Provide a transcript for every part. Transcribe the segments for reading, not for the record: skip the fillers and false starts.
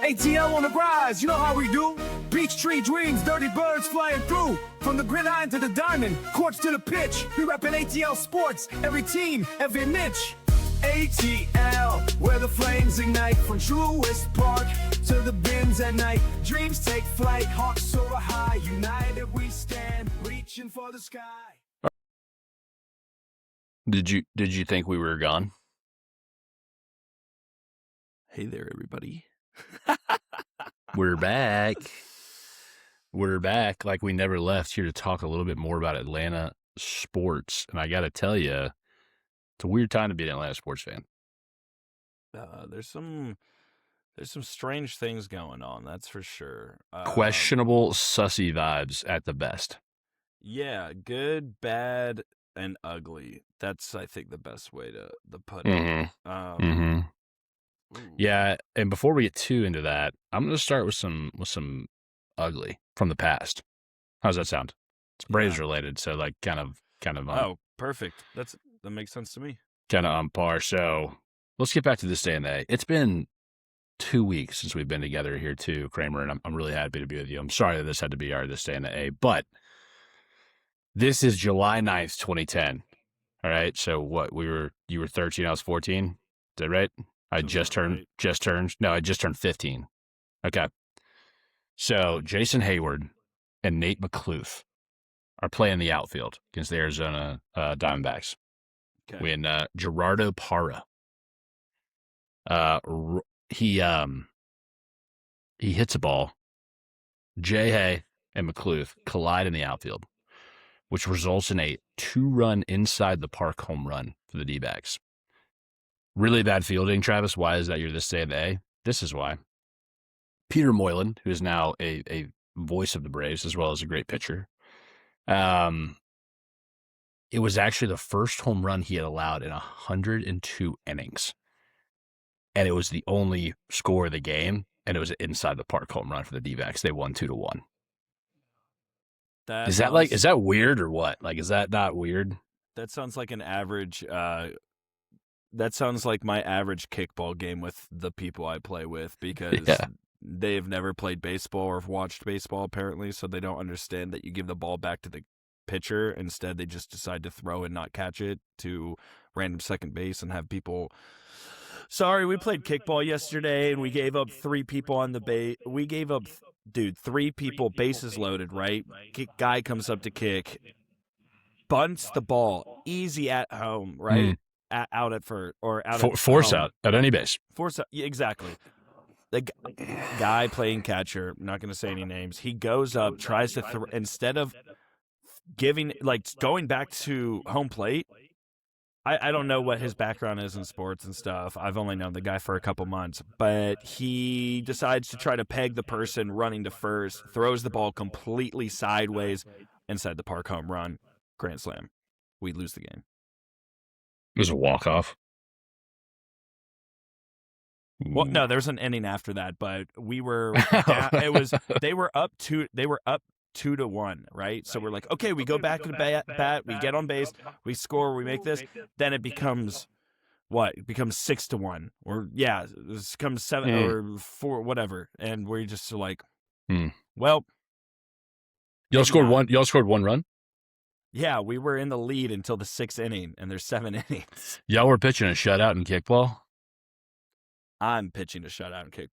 ATL on the rise, you know how we do. Beach tree dreams, dirty birds flying through. From the gridiron to the diamond, courts to the pitch. We reppin' ATL sports, every team, every niche. ATL, where the flames ignite. From Truist Park to the bins at night. Dreams take flight, hearts soar high. United we stand, reaching for the sky. Did you think we were gone? Hey there, everybody. We're back. We're back like we never left, here to talk a little bit more about Atlanta sports. And I got to tell you, it's a weird time to be an Atlanta sports fan. There's some strange things going on, that's for sure. Questionable, sussy vibes at the best. Yeah, good, bad, and ugly. That's, I think, the best way to put it. Mm-hmm. Yeah, and before we get too into that, I'm going to start with some ugly from the past. How's that sound? It's Braves related, so like kind of. Oh, perfect. That makes sense to me. Kind of on par. So let's get back to this day and day. It's been 2 weeks since we've been together here too, Kraemer, and I'm really happy to be with you. I'm sorry that this had to be our this day and day, but this is July 9th, 2010. All right. So what, you were 13, I was 14. Is that right? I just turned 15. Okay. So Jason Hayward and Nate McClough are playing the outfield against the Arizona Diamondbacks. Okay. When Gerardo Parra, he hits a ball. Jay Hay and McClough collide in the outfield, which results in a 2-run inside the park home run for the D-backs. Really bad fielding, Travis. Why is that you're this day and day? This is why. Peter Moylan, who is now a voice of the Braves as well as a great pitcher, it was actually the first home run he had allowed in 102 innings. And it was the only score of the game, and it was an inside the park home run for the D-backs. They won 2-1. Is that weird or what? Like, is that not weird? That sounds like an average. That sounds like my average kickball game with the people I play with, because they've never played baseball or watched baseball apparently, so they don't understand that you give the ball back to the pitcher. Instead, they just decide to throw and not catch it to random second base and have people. Sorry, we played kickball yesterday and we gave up 3 people on the base. We gave up, 3 people, bases loaded, right? Guy comes up to kick, bunts the ball, easy at home, right? Out at first, or out at force home. out at any base. Force out, yeah, exactly. The guy playing catcher, I'm not going to say any names, he goes up, tries to throw, instead of going back to home plate. I don't know what his background is in sports and stuff. I've only known the guy for a couple months, but he decides to try to peg the person running to first, throws the ball completely sideways inside the park home run, grand slam. We lose the game. It was a walk-off. Well, no, there was an inning after that, but we were. They were up 2-1, right? So we're like, okay, we go back to the bat, we get on base, we score, we make this. Then it becomes what? It becomes 6-1, or it becomes 7 or 4, whatever, and we're just like, well, y'all scored one run. Yeah, we were in the lead until the 6th inning, and there's 7 innings. Y'all were pitching a shutout in kickball? I'm pitching a shutout in kickball.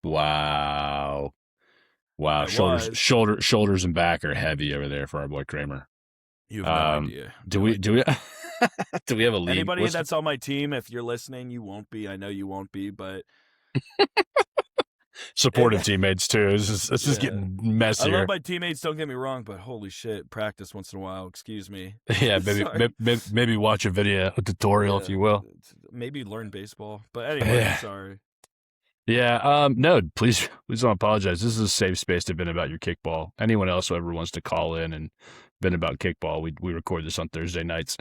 Wow. Shoulders and back are heavy over there for our boy Kraemer. You have no idea. Do we do we have a league? Anybody that's on my team, if you're listening, you won't be. I know you won't be, but supportive teammates too. It's just getting messier. I love my teammates, don't get me wrong, but holy shit, practice once in a while. Excuse me. Yeah, maybe watch a tutorial if you will. Maybe learn baseball. But anyway, I'm sorry. Yeah, no, please don't apologize. This is a safe space to vent about your kickball. Anyone else who ever wants to call in and vent about kickball, we record this on Thursday nights.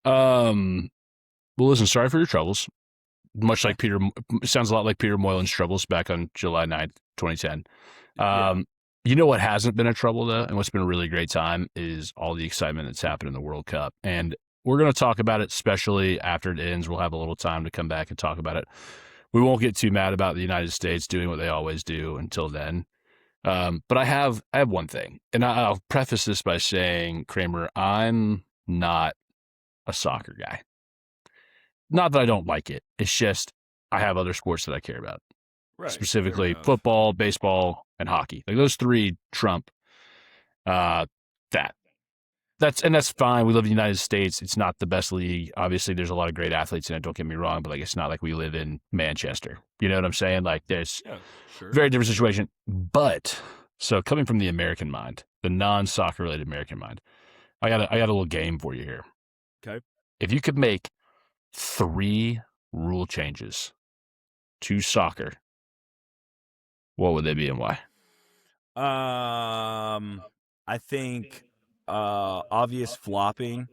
Well, listen, sorry for your troubles. Much like sounds a lot like Peter Moylan's troubles back on July 9th, 2010. You know what hasn't been a trouble, though, and what's been a really great time is all the excitement that's happened in the World Cup. And we're going to talk about it, especially after it ends. We'll have a little time to come back and talk about it. we won't get too mad about the United States doing what they always do until then. But I have one thing, and I'll preface this by saying, Kraemer, I'm not a soccer guy. Not that I don't like it. It's just I have other sports that I care about, Right. specifically football, baseball, and hockey. Like those three trump that. That's fine. We live in the United States. It's not the best league. Obviously, there's a lot of great athletes in it. Don't get me wrong, but like it's not like we live in Manchester. You know what I'm saying? Like there's very different situation. But so coming from the American mind, the non-soccer related American mind, I got a little game for you here. Okay. If you could make 3 rule changes to soccer, what would they be and why? I think obvious flopping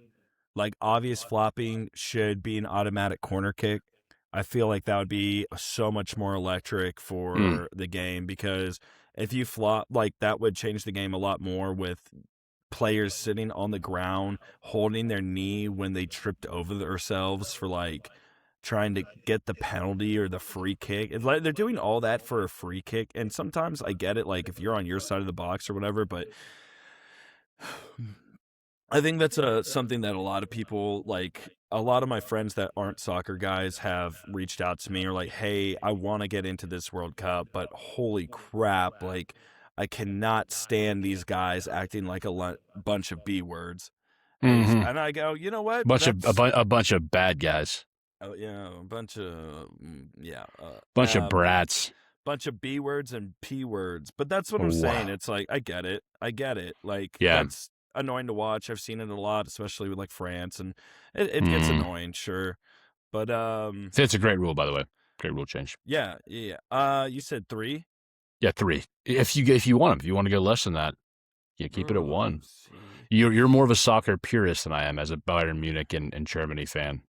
should be an automatic corner kick. I feel like that would be so much more electric for the game, because if you flop, like that would change the game a lot more, with players sitting on the ground holding their knee when they tripped over themselves for like trying to get the penalty or the free kick. It's like they're doing all that for a free kick, and sometimes I get it, like if you're on your side of the box or whatever, but I think that's something that a lot of people, like a lot of my friends that aren't soccer guys, have reached out to me, or like, hey, I want to get into this World Cup, but holy crap, like I cannot stand these guys acting like a bunch of B words. And I go, you know what? A bunch of bad guys. Oh yeah, a bunch of bunch of brats. Bunch of B words and P words. But that's what I'm saying. It's like I get it. Like that's annoying to watch. I've seen it a lot, especially with like France, and it gets annoying, sure. But it's a great rule, by the way. Great rule change. Yeah. You said 3? Yeah, 3. If you want them, if you want to go less than that, keep it at 1. You're more of a soccer purist than I am as a Bayern Munich and Germany fan.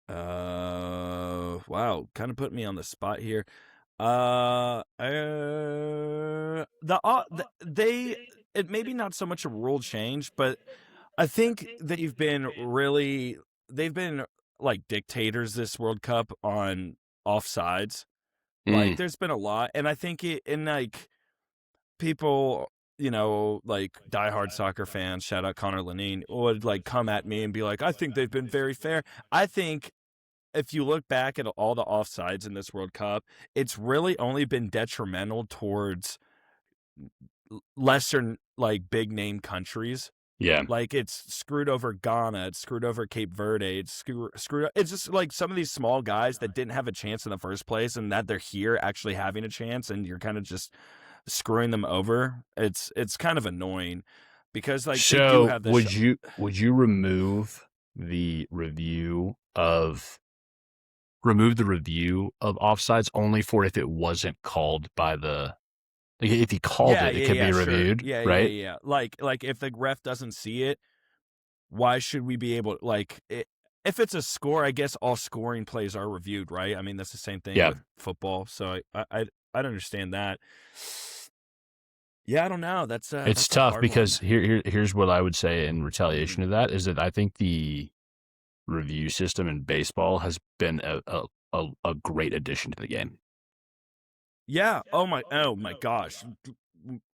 Wow, kind of put me on the spot here. It maybe not so much a rule change, but I think they've been like dictators this World Cup on offsides. Like there's been a lot, and I think like people, you know, like diehard soccer fans, shout out Connor Lenine, would like come at me and be like, I think they've been very fair. I think if you look back at all the offsides in this World Cup, it's really only been detrimental towards lesser, like big name countries. Yeah. Like it's screwed over Ghana, it's screwed over Cape Verde, it's screwed. It's just like some of these small guys that didn't have a chance in the first place, and that they're here actually having a chance, and you're kind of just screwing them over. It's kind of annoying, because like so they do have this would you remove the review of offsides only for if it wasn't called by the, like if he called it could be reviewed, right? Yeah. Like if the ref doesn't see it, why should we be able, like if it's a score, I guess all scoring plays are reviewed, right? I mean, that's the same thing with football. So I understand that. Yeah, I don't know. That's tough, because here's what I would say in retaliation to that, is that I think the review system in baseball has been a great addition to the game. Yeah. Oh my gosh.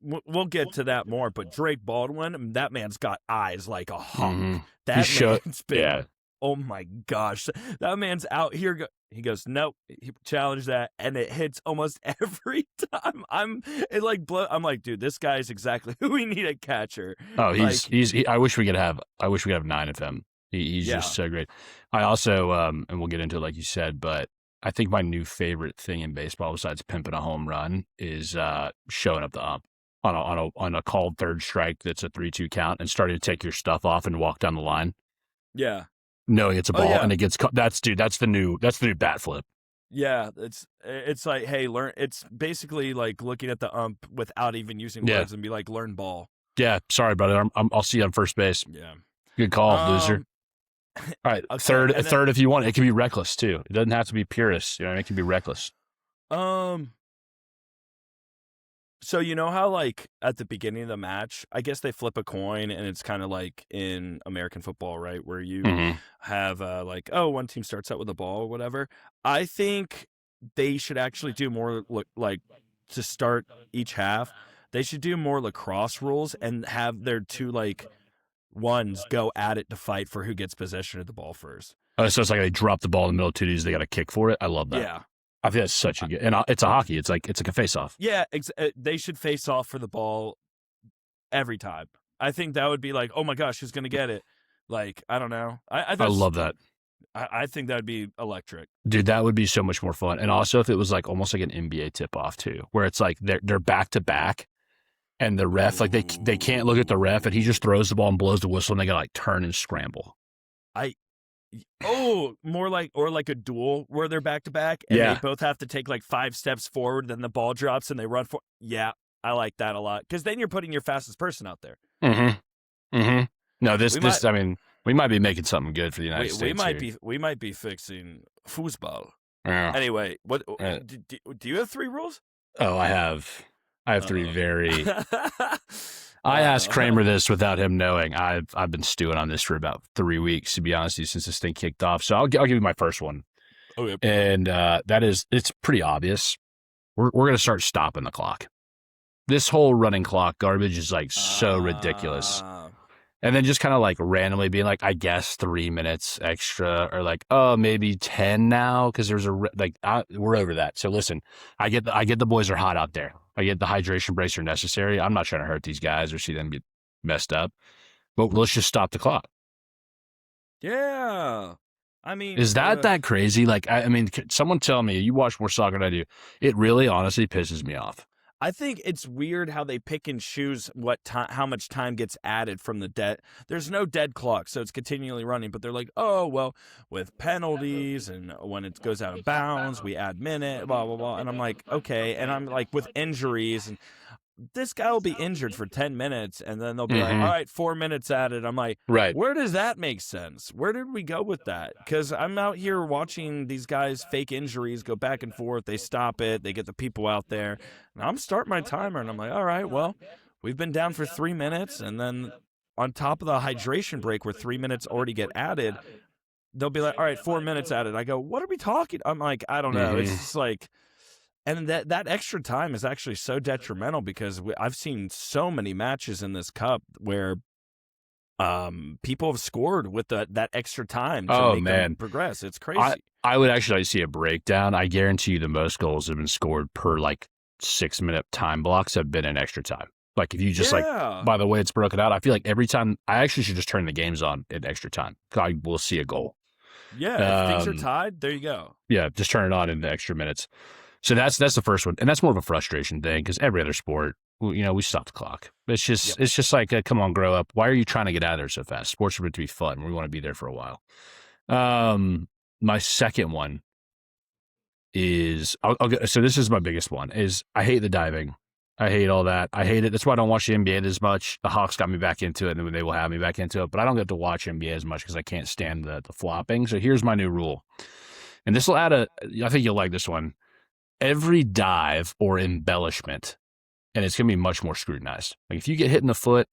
We'll get to that more, but Drake Baldwin, that man's got eyes like a hawk. That man's been, oh my gosh, that man's out here. He goes, nope. He challenged that, and it hits almost every time. I'm like, dude, this guy is exactly who we need a catcher. Oh, I wish we could have 9 of him. He's just so great. I also, and we'll get into it like you said, but I think my new favorite thing in baseball, besides pimping a home run, is showing up the ump on a called third strike that's a 3-2 count, and starting to take your stuff off and walk down the line. Yeah, knowing it's a ball and it gets that's the new bat flip. Yeah, it's like, hey, learn. It's basically like looking at the ump without even using words and be like, learn ball. Yeah, sorry, brother. I'll see you on first base. Yeah, good call, loser. All right, okay, third if you want. It can be reckless too. It doesn't have to be purist. You know, it can be reckless. So you know how like at the beginning of the match, I guess they flip a coin, and it's kind of like in American football, right, where you have like, oh, one team starts out with a ball or whatever. I think they should actually do more like to start each half. They should do more lacrosse rules and have their two like ones go at it to fight for who gets possession of the ball first. Oh, so it's like they drop the ball in the middle of 2Ds, they got to kick for it. I love that. Yeah. I think that's such a good, and it's a hockey. It's like a face-off. Yeah, they should face off for the ball every time. I think that would be like, oh my gosh, who's gonna get it? Like, I don't know. I love that. I think that would be electric, dude. That would be so much more fun. And also, if it was like almost like an NBA tip-off too, where it's like they're back to back, and the ref like they can't look at the ref, and he just throws the ball and blows the whistle, and they gotta like turn and scramble. More like a duel where they're back to back and they both have to take like 5 steps forward, then the ball drops and they run for. Yeah, I like that a lot because then you're putting your fastest person out there. No, I mean, we might be making something good for the United States. We might be fixing foosball. Yeah. Anyway, what do you have 3 rules? Oh, I have 3 very. I asked Kraemer this without him knowing. I've been stewing on this for about 3 weeks, to be honest with you, since this thing kicked off. So I'll give you my first one. Okay. And that is, it's pretty obvious. We're going to start stopping the clock. This whole running clock garbage is like so ridiculous. And then just kind of like randomly being like, I guess 3 minutes extra, or like, oh, maybe 10 now because there's we're over that. So listen, I get the boys are hot out there. I get the hydration breaks are necessary. I'm not trying to hurt these guys or see them get messed up, but let's just stop the clock. Yeah. I mean, is that crazy? Like, I mean, someone tell me, you watch more soccer than I do. It really honestly pisses me off. I think it's weird how they pick and choose how much time gets added from the dead. There's no dead clock, so it's continually running. But they're like, oh, well, with penalties and when it goes out of bounds, we add minute, blah, blah, blah. And I'm like, okay. And I'm like, with injuries, and this guy will be injured for 10 minutes, and then they'll be like, all right, 4 minutes added. I'm like, right. Where does that make sense? Where did we go with that? Because I'm out here watching these guys fake injuries go back and forth. They stop it. They get the people out there. And I'm starting my timer, and I'm like, all right, well, we've been down for 3 minutes, and then on top of the hydration break where 3 minutes already get added, they'll be like, all right, 4 minutes added. I go, what are we talking? I'm like, I don't know. It's just like... And that extra time is actually so detrimental because I've seen so many matches in this cup where people have scored with that extra time to make them progress. It's crazy. I would actually see a breakdown. I guarantee you the most goals have been scored per like 6 minute time blocks have been in extra time. Like if you just like, by the way it's broken out, I feel like every time I actually should just turn the games on in extra time. I will see a goal. Yeah, if things are tied, there you go. Yeah, just turn it on in the extra minutes. So that's the first one, and that's more of a frustration thing because every other sport, we stop the clock. It's just like, come on, grow up. Why are you trying to get out of there so fast? Sports are meant to be fun. We want to be there for a while. My second one is so this is my biggest one. Is I hate the diving. I hate all that. I hate it. That's why I don't watch the NBA as much. The Hawks got me back into it, and they will have me back into it. But I don't get to watch NBA as much because I can't stand the flopping. So here's my new rule, and this will add I think you'll like this one. Every dive or embellishment, and it's going to be much more scrutinized. Like if you get hit in the foot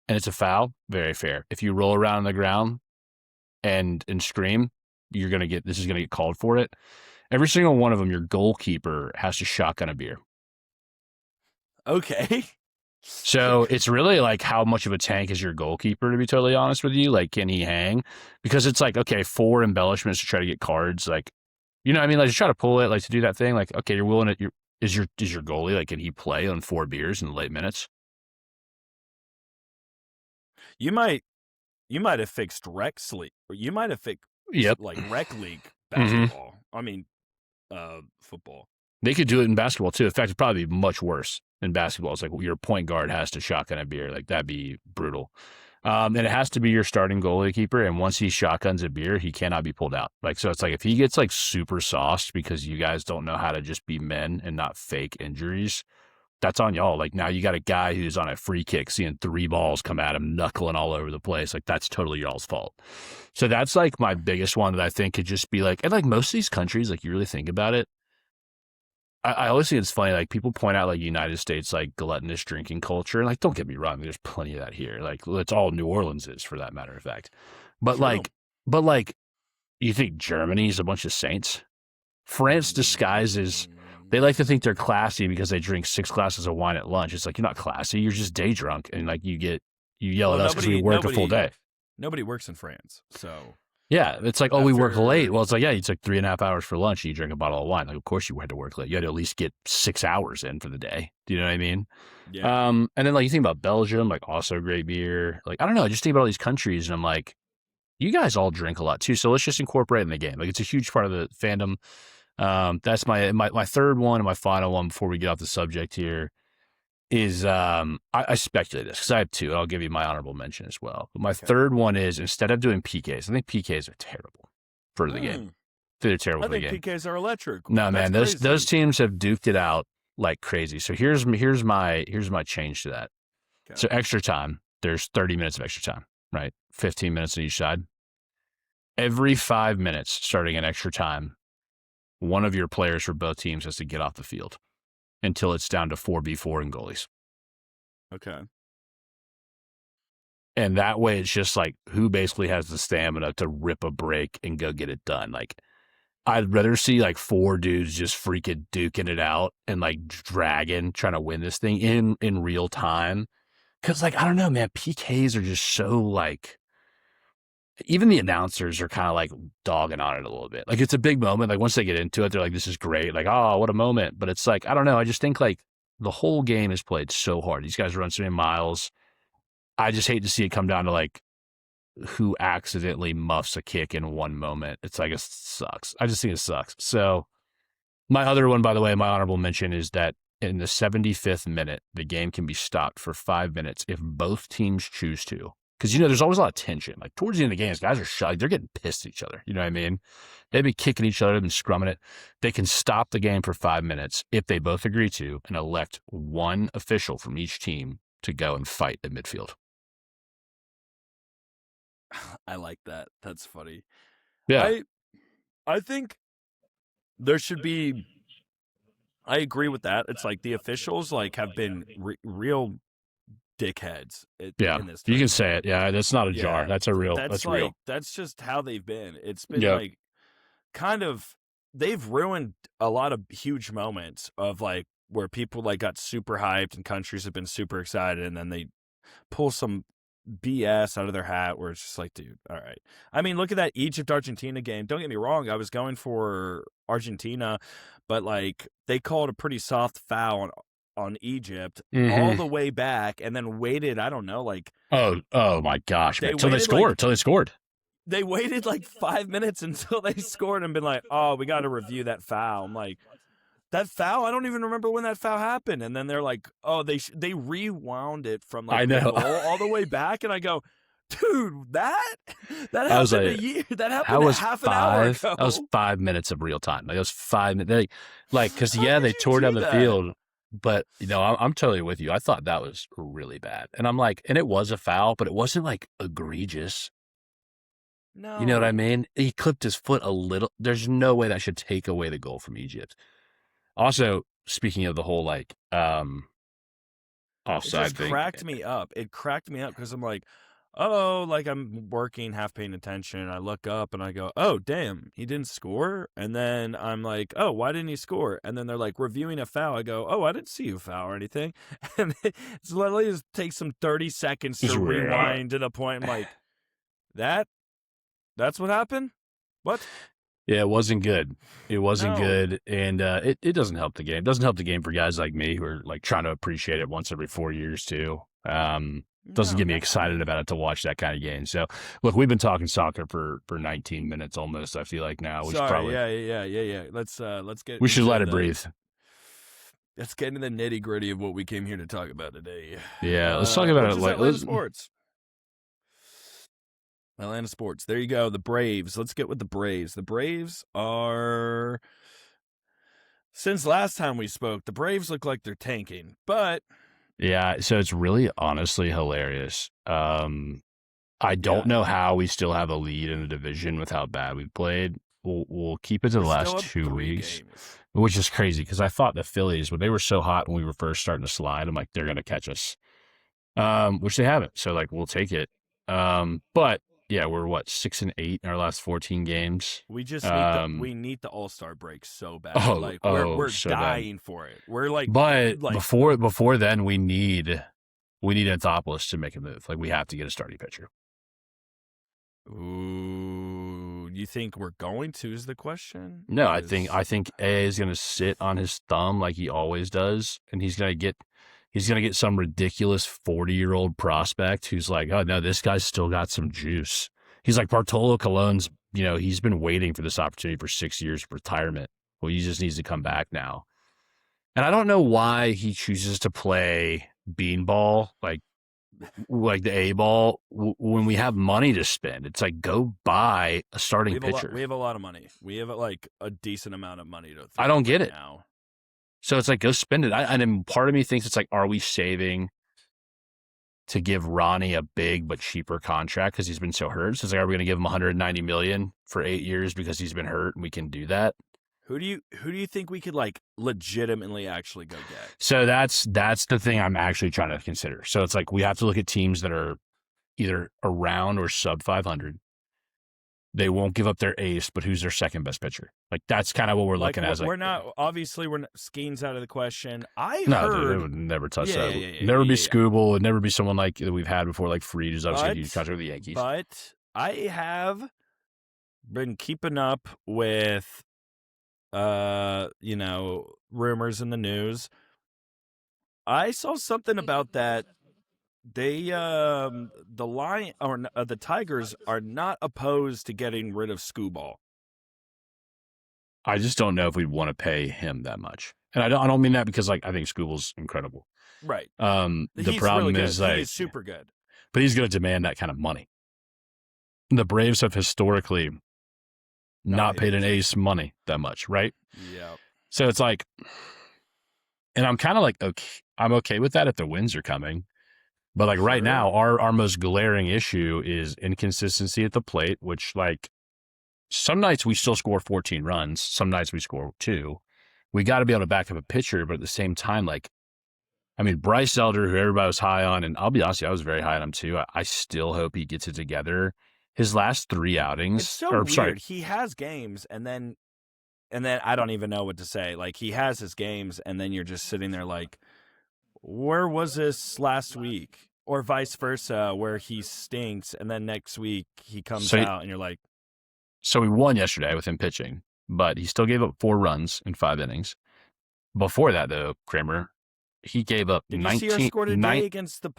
and it's a foul, very fair. If you roll around on the ground and scream, this is going to get called for it. Every single one of them, your goalkeeper has to shotgun a beer. Okay. So it's really like how much of a tank is your goalkeeper, to be totally honest with you? Like, can he hang? Because it's like, okay, 4 embellishments to try to get cards, like, you know what I mean? Like, to try to pull it, like, to do that thing. Like, okay, you're willing to... Is your goalie, like, can he play on 4 beers in the late minutes? You might have fixed rec league. Or you might have fixed, like, rec league basketball. I mean, football. They could do it in basketball, too. In fact, it'd probably be much worse in basketball. It's like your point guard has to shotgun a beer. Like, that'd be brutal. And it has to be your starting goalie keeper. And once he shotguns a beer, he cannot be pulled out. Like, so it's like if he gets like super sauced because you guys don't know how to just be men and not fake injuries, that's on y'all. Like now you got a guy who's on a free kick, seeing 3 balls come at him, knuckling all over the place. Like that's totally y'all's fault. So that's like my biggest one that I think could just be like, and like most of these countries, like you really think about it, I always think it's funny, like people point out like United States, like gluttonous drinking culture. And like, don't get me wrong, there's plenty of that here. Like it's all New Orleans is for that matter of fact. But like, you think Germany's a bunch of saints? France disguises. They like to think they're classy because they drink 6 glasses of wine at lunch. It's like, you're not classy. You're just day drunk, and like you yell at us because we work a full day. Nobody works in France, so. Yeah, it's like, we work late. Well, it's like, yeah, you took 3.5 hours for lunch and you drink a bottle of wine. Like, of course you had to work late. You had to at least get 6 hours in for the day. Do you know what I mean? Yeah. And then like you think about Belgium, like also great beer. Like, I don't know, I just think about all these countries and I'm like, you guys all drink a lot too. So let's just incorporate it in the game. Like, it's a huge part of the fandom. That's my third one and my final one before we get off the subject here is I speculate this because I have 2. I'll give you my honorable mention as well. But my third one is, instead of doing PKs, I think PKs are terrible for the game. They're terrible for the game. I think PKs are electric. No, man, those teams have duked it out like crazy. So here's my change to that. Okay. So extra time, there's 30 minutes of extra time, right? 15 minutes on each side. Every 5 minutes starting an extra time, one of your players for both teams has to get off the field until it's down to 4v4 and goalies. Okay. And that way it's just like who basically has the stamina to rip a break and go get it done. Like, I'd rather see like 4 dudes just freaking duking it out and like dragging, trying to win this thing in real time. Cause like, I don't know, man, PKs are just so like, even the announcers are kind of like dogging on it a little bit. Like, it's a big moment. Like, once they get into it, they're like, this is great. Like, oh, what a moment. But it's like, I don't know. I just think like the whole game is played so hard. These guys run so many miles. I just hate to see it come down to like who accidentally muffs a kick in one moment. It's like, it sucks. I just think it sucks. So my other one, by the way, my honorable mention is that in the 75th minute, the game can be stopped for 5 minutes if both teams choose to. Because, you know, there's always a lot of tension. Like, towards the end of the games, guys are shy. They're getting pissed at each other. You know what I mean? They've been kicking each other. They've been scrumming it. They can stop the game for 5 minutes if they both agree to and elect one official from each team to go and fight at midfield. I like that. That's funny. Yeah. I think there should be. I agree with that. It's like the officials like have been real dickheads. In this you can say it. Yeah, that's not a jar. That's a real. That's like, real. That's just how they've been. It's been like kind of. They've ruined a lot of huge moments of like where people like got super hyped and countries have been super excited, and then they pull some BS out of their hat where it's just like, dude, all right. I mean, look at that Egypt-Argentina game. Don't get me wrong. I was going for Argentina, but like they called a pretty soft foul on Egypt all the way back and then waited, I don't know, like. Oh my gosh, man. Till they scored. They waited like 5 minutes until they scored and been like, oh, we got to review that foul. I'm like, that foul? I don't even remember when that foul happened. And then they're like, oh, they rewound it from like the goal all the way back. And I go, dude, that happened a year. That happened half an hour ago. That was 5 minutes of real time. Like, it was 5 minutes. Like, because they tore down the field. But, you know, I'm totally with you. I thought that was really bad. And I'm like, and it was a foul, but it wasn't like egregious. No. You know what I mean? He clipped his foot a little. There's no way that should take away the goal from Egypt. Also, speaking of the whole like offside thing, it cracked me up. It cracked me up because I'm like, oh, like I'm working, half paying attention, and I look up and I go, oh, damn, he didn't score. And then I'm like, oh, why didn't he score? And then they're like reviewing a foul. I go, oh, I didn't see you foul or anything. And it's literally just takes some 30 seconds to rewind to the point. I'm like, that's what happened? What? Yeah, it wasn't good. It wasn't good, and it doesn't help the game. It doesn't help the game for guys like me who are like trying to appreciate it once every 4 years too. Doesn't get me excited about it to watch that kind of game. So, look, we've been talking soccer for 19 minutes almost. I feel like now we should probably yeah. Let's get. We should let it breathe. Let's get into the nitty gritty of what we came here to talk about today. Yeah, let's talk about it. Like sports. Atlanta sports. There you go. The Braves. Let's get with the Braves. The Braves are, since last time we spoke, the Braves look like they're tanking. But yeah, so it's really honestly hilarious. I don't know how we still have a lead in the division with how bad we've played. We'll keep it to the last 2 weeks, which is crazy because I thought the Phillies, when they were so hot when we were first starting to slide, I'm like, they're going to catch us, which they haven't. So like, we'll take it. But we're what 6-8 in our last 14 games. We just need the All-Star break so bad. We're so dying for it. We're but before then, we need Anthopoulos to make a move. Like we have to get a starting pitcher. Ooh, you think we're going to? Is the question? No, I think A is going to sit on his thumb like he always does, and he's going to get some ridiculous 40-year-old prospect who's like, oh no, this guy's still got some juice. He's like Bartolo Colon's. He's been waiting for this opportunity for 6 years of retirement. Well, he just needs to come back now. And I don't know why he chooses to play beanball like the A ball when we have money to spend. It's like, go buy a starting pitcher. We have a lot of money. We have like a decent amount of money to. I don't get it now. So it's like, go spend it. And then part of me thinks it's like, are we saving to give Ronnie a big but cheaper contract because he's been so hurt? So it's like, are we going to give him $190 million for 8 years because he's been hurt and we can do that? Who do you think we could like legitimately actually go get? So that's the thing I'm actually trying to consider. So it's like we have to look at teams that are either around or sub 500. They won't give up their ace, but who's their second best pitcher? Like that's kind of what we're looking at. We're not Skeen's out of the question. It would never touch that. Never be Scooble. It'd never be someone like that we've had before, like Fried, who's obviously a huge contract with the Yankees. But I have been keeping up with rumors in the news. I saw something about that. They, the Tigers are not opposed to getting rid of Scooball. I just don't know if we'd want to pay him that much. And I don't mean that because like I think Scooball's incredible. Right. The problem is like he's super good. But he's going to demand that kind of money. The Braves have historically not paid an ace money that much, right? Yeah. So it's like, and I'm kind of like, okay, I'm okay with that if the wins are coming. But like right now, our most glaring issue is inconsistency at the plate, which like some nights we still score 14 runs. Some nights we score 2. We got to be able to back up a pitcher. But at the same time, like, I mean, Bryce Elder, who everybody was high on, and I'll be honest, I was very high on him too. I still hope he gets it together. His last 3 outings. It's so weird. Sorry. He has games, and then I don't even know what to say. Like, he has his games, and then you're just sitting there like, where was this last week? Or vice versa, where he stinks, and then next week he comes out, and you're like. So we won yesterday with him pitching, but he still gave up 4 runs in 5 innings. Before that, though, Kraemer, he gave up 19. Did you see our score today against the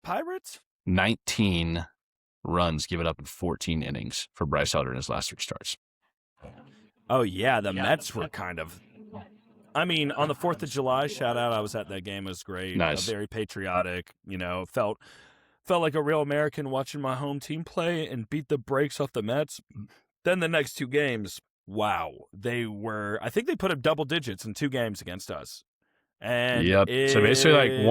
Pirates? 19 runs given up in 14 innings for Bryce Elder in his last 3 starts. Oh, yeah, the Mets were kind of... I mean, on the 4th of July, shout out, I was at that game. It was great. Nice. Very patriotic, felt like a real American watching my home team play and beat the brakes off the Mets. Then the next 2 games, wow. I think they put up double digits in 2 games against us. And yep. So basically, like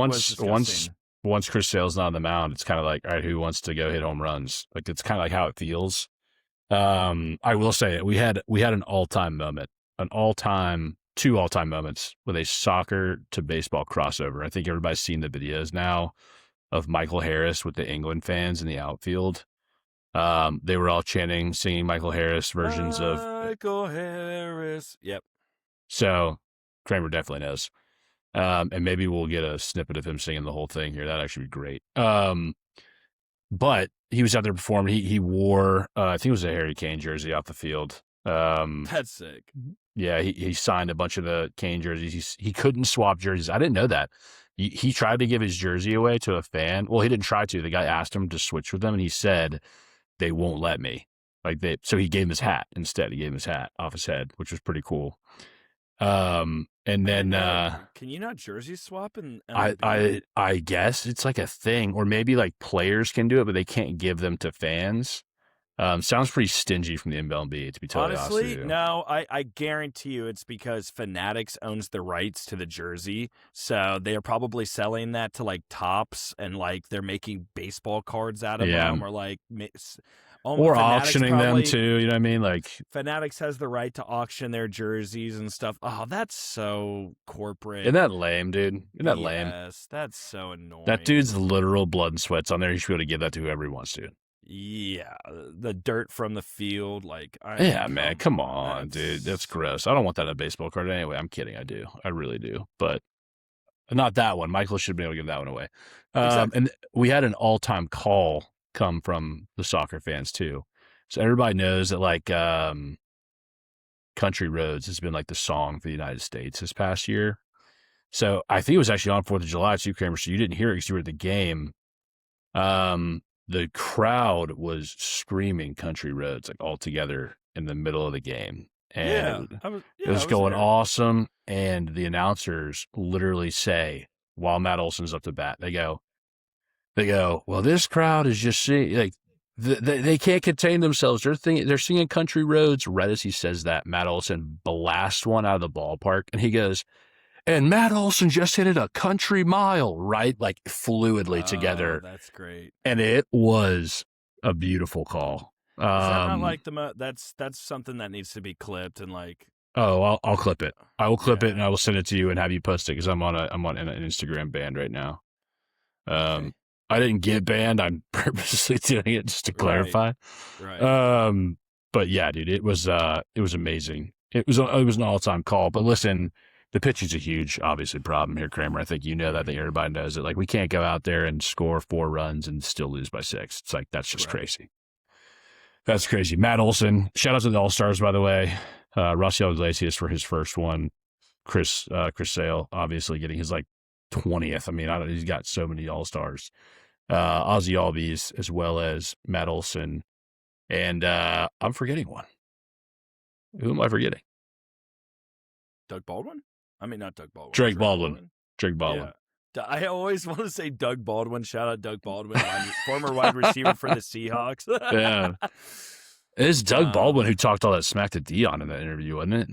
once Chris Sale's not on the mound, it's kind of like, all right, who wants to go hit home runs? Like it's kind of like how it feels. I will say we had an all-time moment, 2 all-time moments with a soccer to baseball crossover. I think everybody's seen the videos now of Michael Harris with the England fans in the outfield. They were all singing Michael Harris versions of Michael Harris. Yep. So Kraemer definitely knows. And maybe we'll get a snippet of him singing the whole thing here. That'd actually be great. But he was out there performing. He wore, I think it was a Harry Kane jersey off the field. That's sick. Yeah, he signed a bunch of the Kane jerseys. He couldn't swap jerseys. I didn't know that. He tried to give his jersey away to a fan. Well, he didn't try to. The guy asked him to switch with them, and he said, they won't let me. So he gave him his hat instead. He gave him his hat off his head, which was pretty cool. And then can you not jersey swap? And I guess it's like a thing, or maybe like players can do it, but they can't give them to fans. Sounds pretty stingy from the MLB, to be totally honest with you. No, I guarantee you it's because Fanatics owns the rights to the jersey, so they are probably selling that to like Topps, and like they're making baseball cards out of them, or like or auctioning them too. You know what I mean? Like Fanatics has the right to auction their jerseys and stuff. Oh, that's so corporate. Isn't that lame, dude? Isn't that lame? Yes, that's so annoying. That dude's literal blood and sweat's on there. He should be able to give that to whoever he wants to. Yeah, the dirt from the field, like man, come on, dude, that's gross. I don't want that in a baseball card anyway. I'm kidding, I do, I really do, but not that one. Michael should be able to give that one away. Exactly. And we had an all-time call come from the soccer fans too, so everybody knows that like "Country Roads" has been like the song for the United States this past year. So I think it was actually on 4th of July too, Kraemer. So you didn't hear it because you were at the game. The crowd was screaming "Country Roads" like all together in the middle of the game. And it was going awesome. And the announcers literally say, while Matt Olson's up to bat, they go, well, this crowd is just seeing, like, they can't contain themselves. They're singing "Country Roads." Right as he says that, Matt Olson blasts one out of the ballpark, and he goes, and Matt Olson just hit it a country mile, right? Like fluidly together. That's great. And it was a beautiful call. Is that not like that's something that needs to be clipped and like. Oh, I'll clip it. I will clip it and I will send it to you and have you post it because I'm on an Instagram ban right now. Okay. I didn't get banned. I'm purposely doing it just to clarify. Right. But yeah, dude, it was amazing. It was an all-time call. But listen, the pitching's a huge, obviously, problem here, Kraemer. I think you know that. I think everybody knows it. Like, we can't go out there and score 4 runs and still lose by 6. It's like, that's just crazy. That's crazy. Matt Olson, shout out to the All-Stars, by the way. Raciel Iglesias for his first one. Chris Sale, obviously, getting his, like, 20th. I mean, he's got so many All-Stars. Ozzy Albies, as well as Matt Olson. And I'm forgetting one. Who am I forgetting? Doug Baldwin? I mean, not Doug Baldwin. Drake Baldwin. Yeah. I always want to say Doug Baldwin. Shout out Doug Baldwin, former wide receiver for the Seahawks. Yeah. It's Doug Baldwin who talked all that smack to Dion in that interview, wasn't it?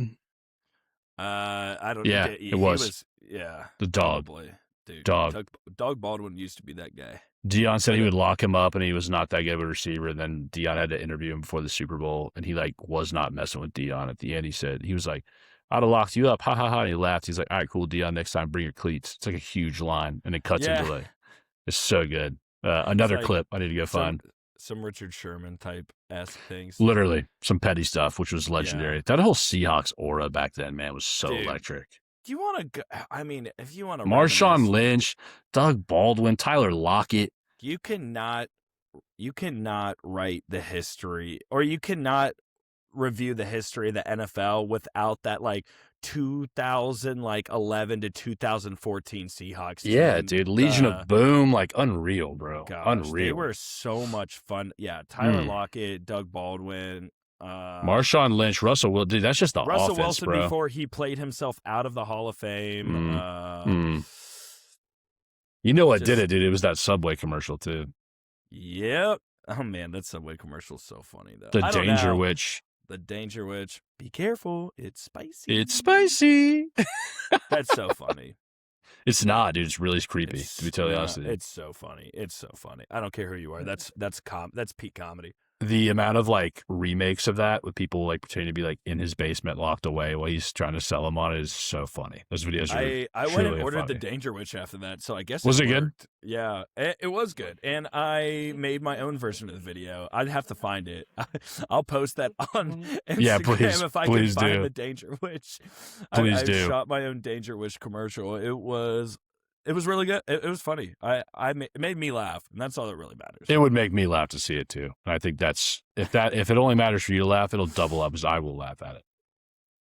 I don't know. Yeah, it was. The dog. Probably. Dude, dog. Doug Baldwin used to be that guy. Dion said he would lock him up and he was not that good of a receiver. And then Dion had to interview him before the Super Bowl and he like was not messing with Dion. At the end, he was like, I'd have locked you up. Ha ha ha. And he laughed. He's like, all right, cool, Dion. Next time, bring your cleats. It's like a huge line. And it cuts into like, it's so good. Another like clip I need to go find. Some Richard Sherman type-esque things. Literally. Some petty stuff, which was legendary. Yeah. That whole Seahawks aura back then, man, was so electric. Do you want to go? I mean, if you want to. Marshawn Lynch, Doug Baldwin, Tyler Lockett. You cannot write the history, or you cannot review the history of the NFL without that like 2011 to 2014 Seahawks team. Yeah, dude, Legion of Boom, like unreal, bro. Gosh, unreal. They were so much fun. Yeah, Tyler Lockett, Doug Baldwin, Marshawn Lynch, Russell Wilson. Dude, that's just the Russell offense, Wilson bro. Before he played himself out of the Hall of Fame. You know what did it, dude? It was that Subway commercial too. Yep. Oh man, that Subway commercial is so funny though. The Danger Witch. The Danger Witch. Be careful, it's spicy. It's spicy. That's so funny. It's not, dude. It's really creepy. To be totally honest with you, it's so funny. It's so funny. I don't care who you are. That's peak comedy. The amount of like remakes of that with people like pretending to be like in his basement locked away while he's trying to sell them on it is so funny. Those videos are I went and ordered the Danger Witch after that, so I guess was it good? Yeah, it was good, and I made my own version of the video. I'd have to find it. I'll post that on Instagram if I can find the Danger Witch. Please do. I shot my own Danger Witch commercial. It was really good. It was funny. It made me laugh, and that's all that really matters. It would make me laugh to see it too. And I think that's if it only matters for you to laugh, it'll double up as I will laugh at it.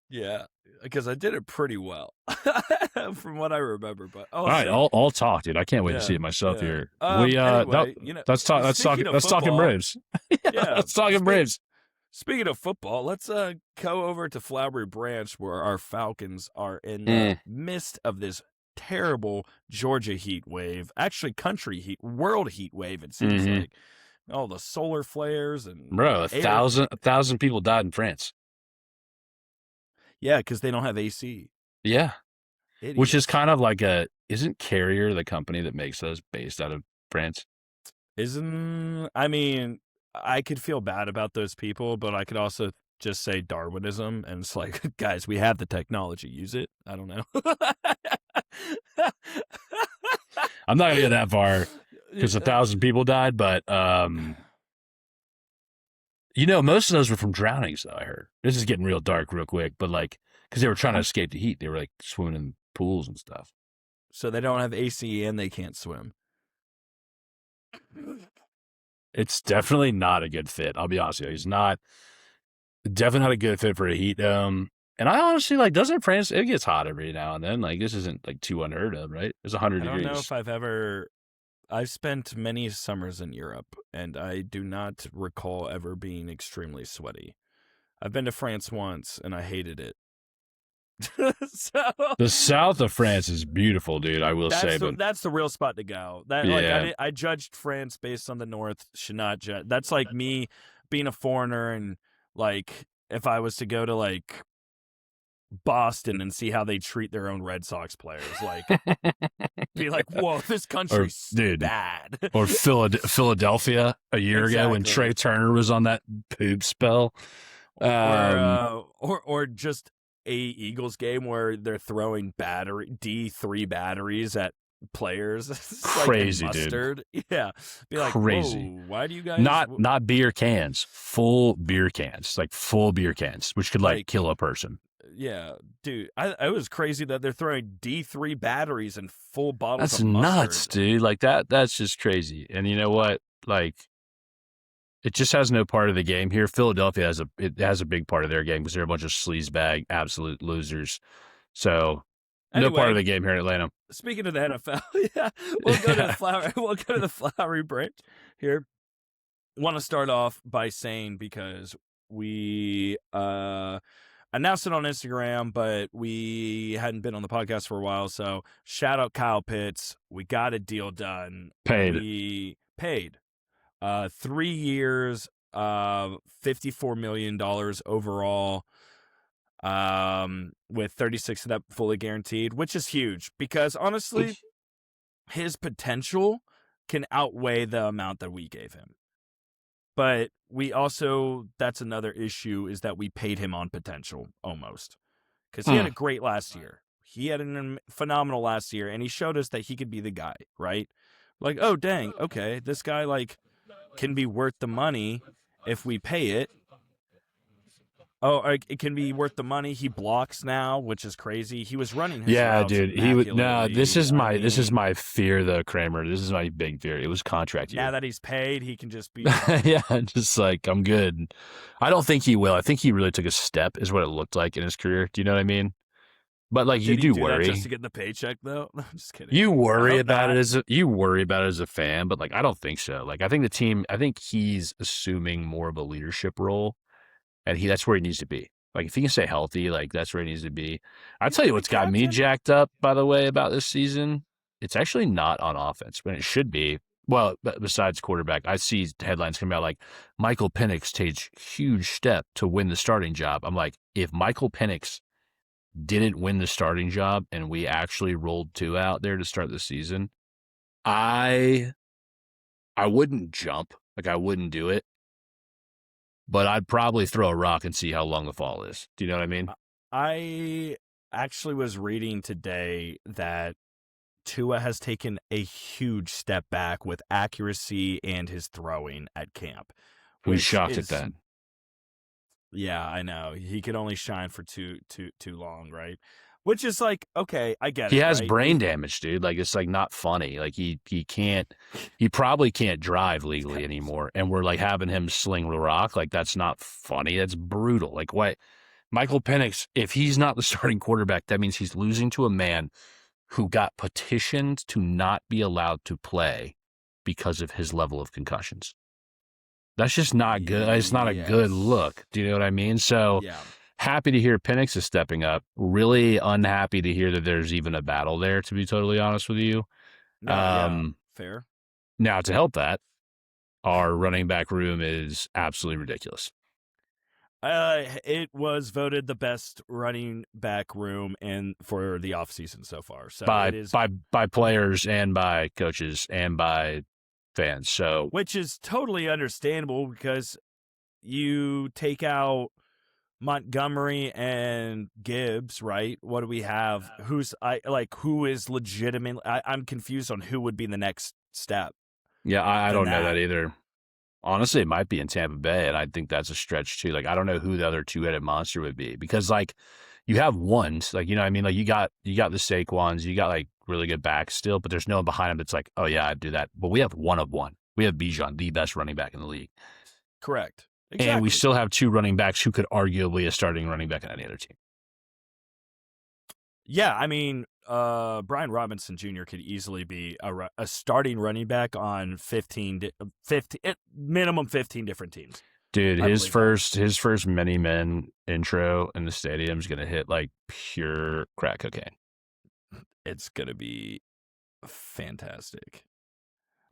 Yeah, because I did it pretty well from what I remember. But all right, I'll talk, dude. I can't wait to see it myself here. Anyway, let's talking Braves. Let's talking Braves. Speaking of football, let's go over to Flowery Branch where our Falcons are in the midst of this terrible Georgia heat wave, actually world heat wave. It seems like all the solar flares and 1,000 people died in France. Yeah, because they don't have AC. Yeah, Idiots. Which is kind of like isn't Carrier the company that makes those based out of France? I mean, I could feel bad about those people, but I could also just say Darwinism, and it's like, guys, we have the technology, use it. I don't know. I'm not gonna get that far because 1,000 people died, but Most of those were from drownings, though, I heard. This is getting real dark real quick, but because they were trying to escape the heat. They were swimming in pools and stuff. So they don't have AC and they can't swim. It's definitely not a good fit. I'll be honest with you. It's definitely not a good fit for a heat dome. And I honestly, doesn't France, it gets hot every now and then. This isn't, too unheard of, right? It's 100 degrees. I don't know if I've spent many summers in Europe, and I do not recall ever being extremely sweaty. I've been to France once, and I hated it. The south of France is beautiful, dude, I will say. But that's the real spot to go. I judged France based on the north. Should not judge. That's like me being a foreigner, and if I was to go to Boston and see how they treat their own Red Sox players, be like, whoa, this country's bad. Or Philadelphia a year ago when Trey Turner was on that poop spell. Or just a Eagles game where they're throwing D3 batteries at players. Crazy, dude. Yeah. Be like, crazy. Whoa, why do you guys not beer cans, full beer cans, full beer cans, which could kill a person. Yeah, dude. I was crazy that they're throwing D3 batteries and full bottles of mustard. That's nuts, dude. That's just crazy. And you know what? It just has no part of the game here. Philadelphia has a big part of their game because they're a bunch of sleazebag absolute losers. So no part of the game here in Atlanta. Speaking of the NFL, yeah, we'll go to the flowery branch here. Want to start off by saying, because we announced it on Instagram, but we hadn't been on the podcast for a while. So shout out Kyle Pitts. We got a deal done. We paid 3 years, $54 million overall, with 36 of that fully guaranteed, which is huge because honestly, his potential can outweigh the amount that we gave him. But we also, that's another issue, is that we paid him on potential almost, because he had a great last year. He had a phenomenal last year, and he showed us that he could be the guy, right? Oh, dang, okay, this guy, can be worth the money if we pay it. Oh, it can be worth the money. He blocks now, which is crazy. He was running his routes dude. He would. No, this is my fear, though, Kraemer. This is my big fear. It was contract year. Now that he's paid, he can just be. Yeah, just I'm good. I don't think he will. I think he really took a step, is what it looked like in his career. Do you know what I mean? But you do worry just to get the paycheck, though. No, I'm just kidding. You worry about it as a fan, but I don't think so. I think the team. I think he's assuming more of a leadership role. And that's where he needs to be. If he can stay healthy, that's where he needs to be. I'll tell you what's got me jacked up, by the way, about this season. It's actually not on offense, when it should be. Well, besides quarterback, I see headlines coming out Michael Penix takes huge step to win the starting job. I'm if Michael Penix didn't win the starting job and we actually rolled 2 out there to start the season, I wouldn't jump. I wouldn't do it. But I'd probably throw a rock and see how long the fall is. Do you know what I mean? I actually was reading today that Tua has taken a huge step back with accuracy and his throwing at camp. Who's shocked at that? Yeah, I know. He could only shine for too long, right? Which is okay, I get it. He has brain damage, dude. It's not funny. He can't, he probably can't drive legally anymore. And we're having him sling the rock. That's not funny. That's brutal. What? Michael Penix, if he's not the starting quarterback, that means he's losing to a man who got petitioned to not be allowed to play because of his level of concussions. That's just not good. It's not a good look. Do you know what I mean? So, yeah. Happy to hear Penix is stepping up. Really unhappy to hear that there's even a battle there, to be totally honest with you. Fair. Now, to help that, our running back room is absolutely ridiculous. It was voted the best running back room for the offseason so far. So by players and by coaches and by fans. So, which is totally understandable because you take out Montgomery and Gibbs, right? What do we have? Who is legitimate? I'm confused on who would be the next step. Yeah, I don't know that either. Honestly, it might be in Tampa Bay, and I think that's a stretch too. Like, I don't know who the other two-headed monster would be because, like, you have ones, like, you know what I mean? Like, you got the Saquons, you got, like, really good backs still, but there's no one behind him that's like, oh, yeah, I'd do that. But we have one of one. We have Bijan, the best running back in the league. Correct. Exactly. And we still have two running backs who could arguably a starting running back on any other team. Yeah, I mean, Brian Robinson Jr. could easily be a starting running back on 15 minimum 15 different teams. Dude, his first many men intro in the stadium is going to hit like pure crack cocaine. It's going to be fantastic.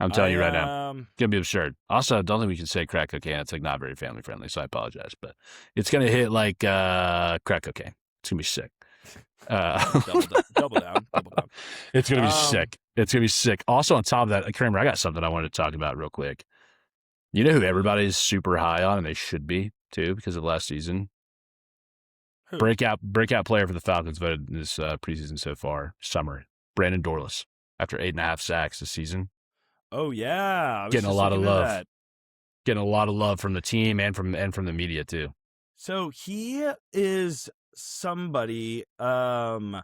I'm telling you right now, it's going to be absurd. Also, I don't think we can say crack cocaine. It's like not very family friendly, so I apologize. But it's going to hit like crack cocaine. It's going to be sick. Double down. It's going to be sick. It's going to be sick. Also, on top of that, Kraemer, I got something I wanted to talk about real quick. You know who everybody's super high on, and they should be, too, because of last season? Who? Breakout player for the Falcons voted this preseason so far, summer. Brandon Dorless, after 8.5 sacks this season. Oh, yeah. Getting a lot of love. Getting a lot of love from the team and from the media, too. So he is somebody that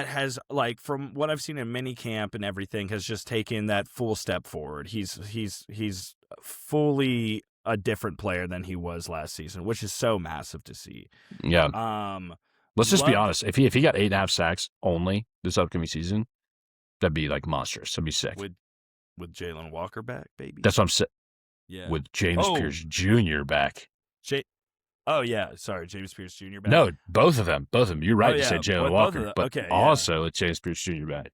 has, like, from what I've seen in minicamp and everything, has just taken that full step forward. He's fully a different player than he was last season, which is so massive to see. Yeah. Let's just be honest. If he got 8.5 sacks only this upcoming season, that'd be like monstrous. That'd be sick. With Jalen Walker back, baby. That's what I'm saying. Yeah. With James Pierce Jr. back. Oh, yeah. Sorry, James Pierce Jr. back. No, both of them. You're right to say Jalen Walker, but also with James Pierce Jr. back.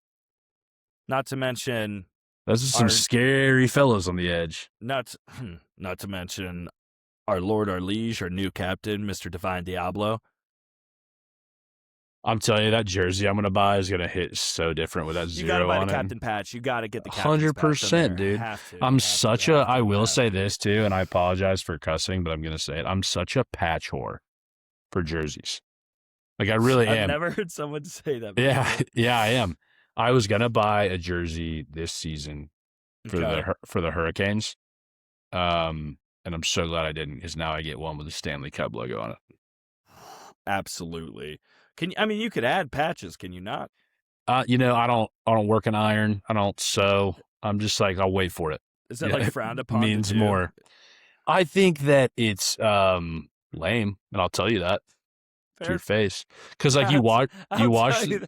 Not to mention, those are some scary fellows on the edge. Not to mention our Lord, our Liege, our new captain, Mr. Divine Diablo. I'm telling you, that jersey I'm going to buy is going to hit so different with that 0 on it. You got to buy the captain patch. You got to get the captain patch. 100%, dude. I will say this too, and I apologize for cussing, but I'm going to say it. I'm such a patch whore for jerseys. Like, I really am. I've never heard someone say that before. Yeah, I am. I was going to buy a jersey this season for the Hurricanes. And I'm so glad I didn't, because now I get one with the Stanley Cup logo on it. Absolutely. You could add patches, can you not? I don't work an iron. I don't sew. I'm just like, I'll wait for it. Is that like frowned upon? Means more. I think that it's lame, and I'll tell you that to your face. Because like I'll tell you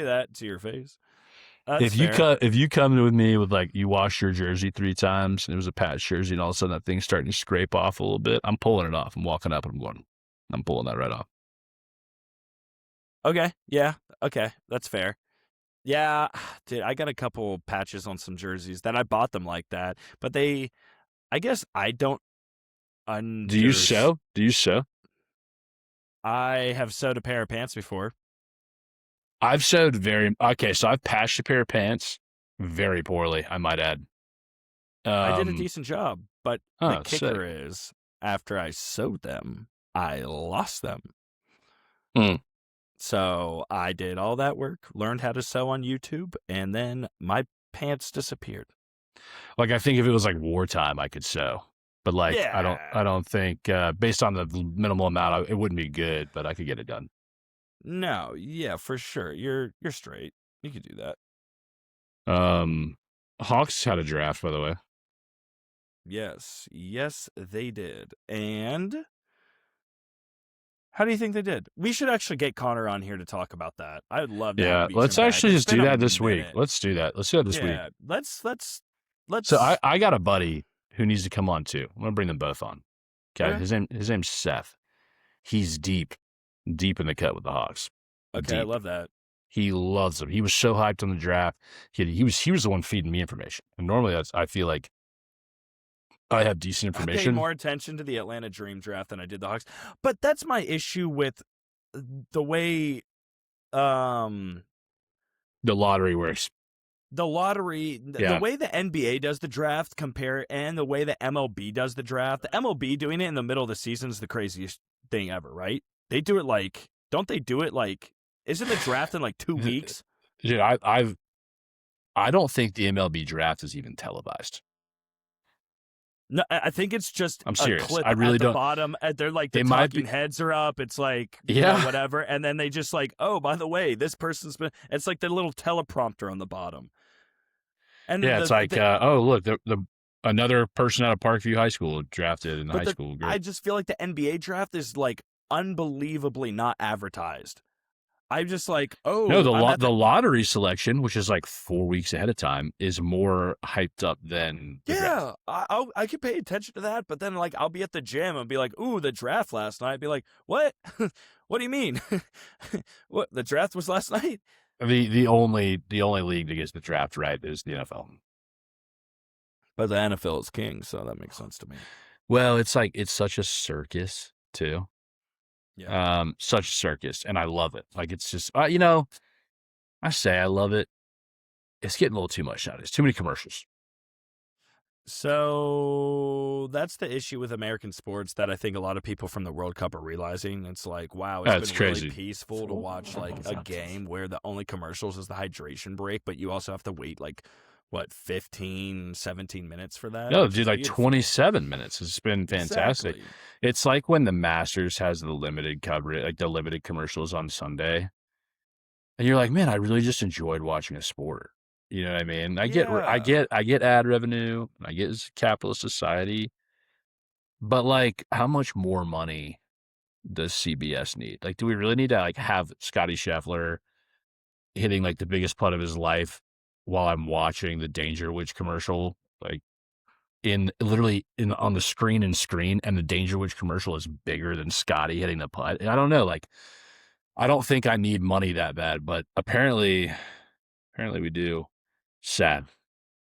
that to your face. If you come with me with like you wash your jersey 3 times and it was a patch jersey and all of a sudden that thing's starting to scrape off a little bit, I'm pulling it off. I'm walking up and I'm pulling that right off. Okay. Yeah. Okay. That's fair. Yeah. Dude, I got a couple patches on some jerseys that I bought them like that, but I guess I don't. Do you sew? I have sewed a pair of pants before. I've sewed so I've patched a pair of pants very poorly, I might add. I did a decent job, but the kicker is after I sewed them, I lost them. So I did all that work, learned how to sew on YouTube, and then my pants disappeared. Like, I think if it was like wartime, I could sew, but like, I don't think based on the minimal amount, it wouldn't be good, but I could get it done. No, yeah, for sure. You're straight. You could do that. Hawks had a draft, by the way. Yes, they did. And how do you think they did? We should actually get Connor on here to talk about that. I would love to. Yeah, let's actually just do that this week. Let's do that. Let's do that this week. Yeah, let's. So I got a buddy who needs to come on too. I'm gonna bring them both on. Okay, his name's Seth. He's deep in the cut with the Hawks. Okay, I love that. He loves them. He was so hyped on the draft. He was the one feeding me information. And normally I feel like I have decent information. I paid more attention to the Atlanta Dream draft than I did the Hawks. But that's my issue with the way the lottery works. The lottery, the way the NBA does the draft and the way the MLB does the draft. The MLB doing it in the middle of the season is the craziest thing ever, right? They do it like, don't they do it like, isn't the draft in like 2 weeks? Dude, I don't think the MLB draft is even televised. No, I think it's just I'm a serious. clip I really at the don't. bottom. They're like the It might talking be. heads are up. It's like, Yeah. whatever. And then they just like, oh, by the way, this person's been. It's like the little teleprompter on the bottom. And then Yeah, it's like, oh, look, the another person out of Parkview High School drafted in high school. Great. I just feel like the NBA draft is like unbelievably not advertised. I'm just like, No, oh, the lottery selection, which is like 4 weeks ahead of time, is more hyped up than the draft. I could pay attention to that, but then like I'll be at the gym and be like, ooh, the draft last night. I'd be like, what? What do you mean? What, the draft was last night? The only league that gets the draft right is the NFL. But the NFL is king, so that makes sense to me. Well, it's like it's such a circus too. Yeah. Such a circus, and I love it. Like it's just I say I love it. It's getting a little too much nowadays. Too many commercials. So that's the issue with American sports that I think a lot of people from the World Cup are realizing. It's like, wow, it's been crazy. really peaceful to watch like a game where the only commercials is the hydration break, but you also have to wait like, what, 15, 17 minutes for that? No, dude, like 27 minutes. It's been fantastic. Exactly. It's like when the Masters has the limited coverage, like the limited commercials on Sunday. And you're like, man, I really just enjoyed watching a sport. You know what I mean? I get ad revenue. I get it's a capitalist society. But like, how much more money does CBS need? Like, do we really need to like have Scotty Scheffler hitting like the biggest putt of his life while I'm watching the Danger Witch commercial? Like on the screen, and the Danger Witch commercial is bigger than Scotty hitting the putt. And I don't know. Like, I don't think I need money that bad, but apparently we do. Sad.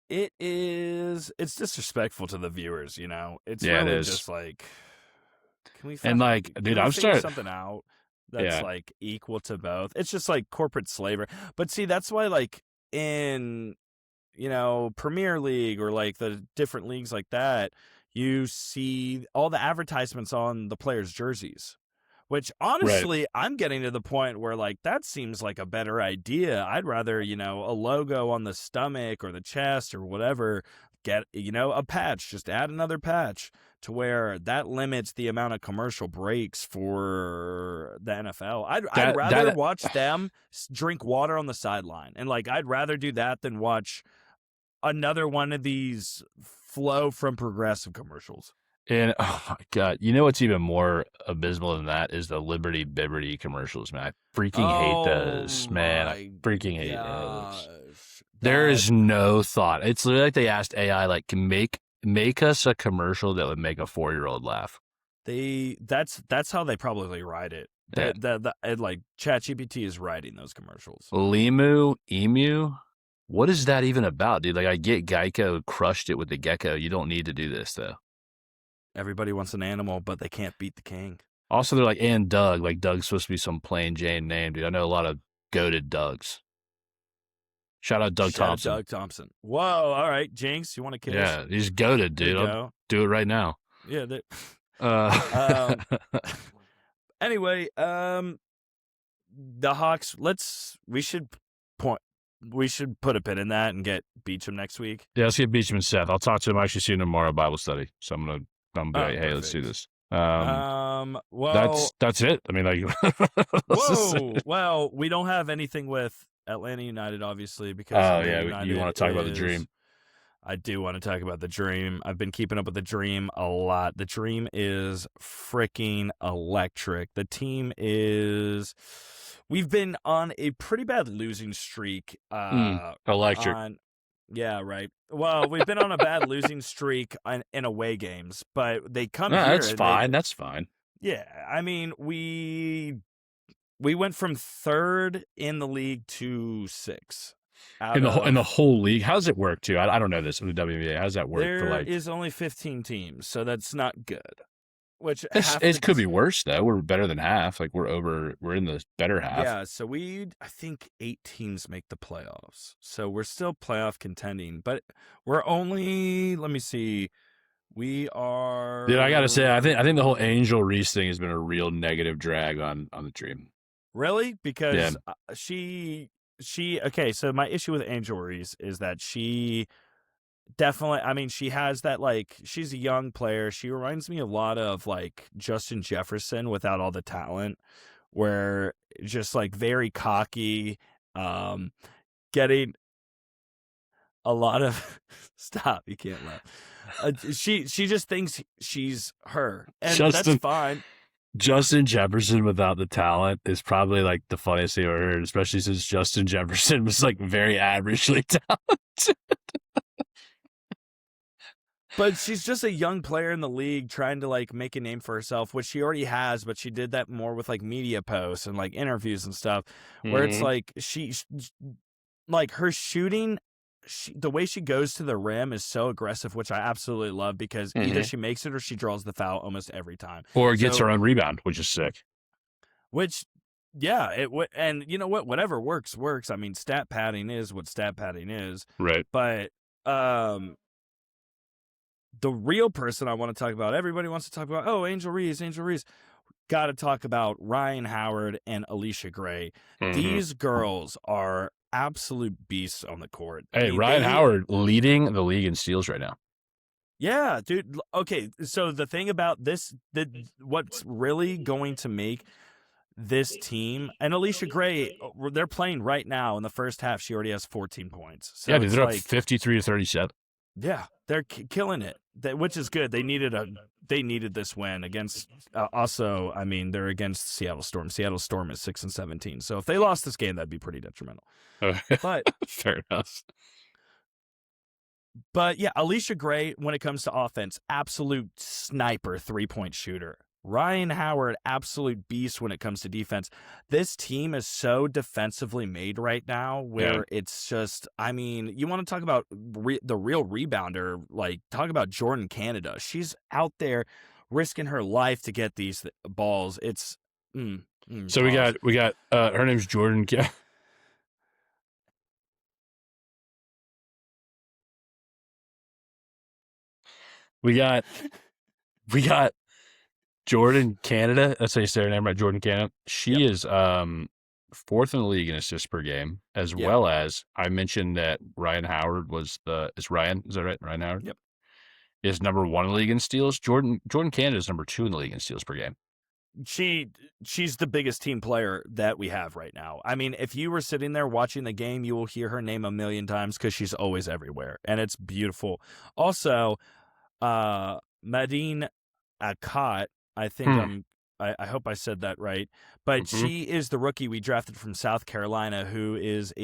It's disrespectful to the viewers, you know? It's Yeah, it really is. just like, can we And like, dude, I'm figure starting something out that's like equal to both? It's just like corporate slavery. But see, that's why like in, Premier League or like the different leagues like that, you see all the advertisements on the players' jerseys. Which honestly, I'm getting to the point where like that seems like a better idea. I'd rather, a logo on the stomach or the chest or whatever, get, a patch, just add another patch to where that limits the amount of commercial breaks for the NFL. I'd rather watch them drink water on the sideline. And like, I'd rather do that than watch another one of these flow from Progressive commercials. And oh my God, you know what's even more abysmal than that is the Liberty Bibberty commercials, man. I freaking hate those, man. I freaking hate those. There is no thought. It's literally like they asked AI, like, make us a commercial that would make a 4-year-old laugh. That's how they probably write it. Yeah. Like ChatGPT is writing those commercials. Emu. What is that even about, dude? Like, I get Geico crushed it with the gecko. You don't need to do this though. Everybody wants an animal, but they can't beat the king. Also, they're like, and Doug. Like, Doug's supposed to be some plain Jane name, dude. I know a lot of goated Dougs. Shout out Doug Thompson. Doug Thompson. Whoa, all right. Jinx, you want to kiss? Yeah, he's goated, dude. I'll do it right now. Yeah. Anyway, the Hawks, we should put a pin in that and get Beecham next week. Yeah, let's get Beecham and Seth. I'll talk to him. I actually see him tomorrow at Bible study. So I'm gonna be like, hey, let's do this. Well, that's it. I mean, like, whoa. Well, we don't have anything with Atlanta United, obviously, because you want to talk about the Dream. I do want to talk about the Dream. I've been keeping up with the Dream a lot. The Dream is freaking electric. The team is. We've been on a pretty bad losing streak. Electric. Yeah, right. Well, we've been on a bad losing streak in away games, but they come here. That's fine. That's fine. Yeah, I mean, we went from 3rd in the league to 6th. In the whole league? How does it work, too? I don't know this with the WNBA. How does that work? There is only 15 teams, so that's not good. Which it could be worse though. We're better than half. Like we're in the better half. Yeah, so I think 8 teams make the playoffs. So we're still playoff contending, but we're only, let me see. We are. Dude, I gotta say, I think the whole Angel Reese thing has been a real negative drag on the Dream. Really? Because she okay, so my issue with Angel Reese is that she Definitely. I mean, she has that, like, she's a young player. She reminds me a lot of, like, Justin Jefferson without all the talent, where just, like, very cocky, getting a lot of stop, you can't laugh. She just thinks she's her, and that's fine. Justin Jefferson without the talent is probably like the funniest thing I've ever heard, especially since Justin Jefferson was like very averagely talented. But she's just a young player in the league trying to like make a name for herself, which she already has, but she did that more with like media posts and like interviews and stuff, where it's like like her shooting, the way she goes to the rim is so aggressive, which I absolutely love, because either she makes it or she draws the foul almost every time. Or gets her own rebound, which is sick. Which, yeah, and you know what? Whatever works. I mean, stat padding is what stat padding is. Right. But the real person I want to talk about, everybody wants to talk about, oh, Angel Reese. Got to talk about Ryan Howard and Alicia Gray. These girls are absolute beasts on the court. Hey, Ryan Howard leading the league in steals right now. Yeah, dude. Okay, so the thing about this, what's really going to make this team, and Alicia Gray, they're playing right now in the first half. She already has 14 points. So yeah, dude, they're up 53-37. Yeah, they're killing it, which is good. They needed this win against. Also, I mean, they're against Seattle Storm. Seattle Storm is 6-17. So if they lost this game, that'd be pretty detrimental. But fair enough. But yeah, Alicia Gray, when it comes to offense, absolute sniper 3-point shooter. Ryan Howard, absolute beast when it comes to defense. This team is so defensively made right now where it's just, I mean, you want to talk about the real rebounder, like talk about Jordan Canada. She's out there risking her life to get these balls. It's so we got her name's Jordan. We got Jordan Canada. That's how you say her name, right? Jordan Canada. She is fourth in the league in assists per game, as well as I mentioned that Ryan Howard is Ryan? Is that right? Ryan Howard? Yep. Is number 1 in the league in steals. Jordan Canada is number 2 in the league in steals per game. She's the biggest team player that we have right now. I mean, if you were sitting there watching the game, you will hear her name a million times because she's always everywhere, and it's beautiful. Also, Madine Akot, I think I hope I said that right, but she is the rookie we drafted from South Carolina, who is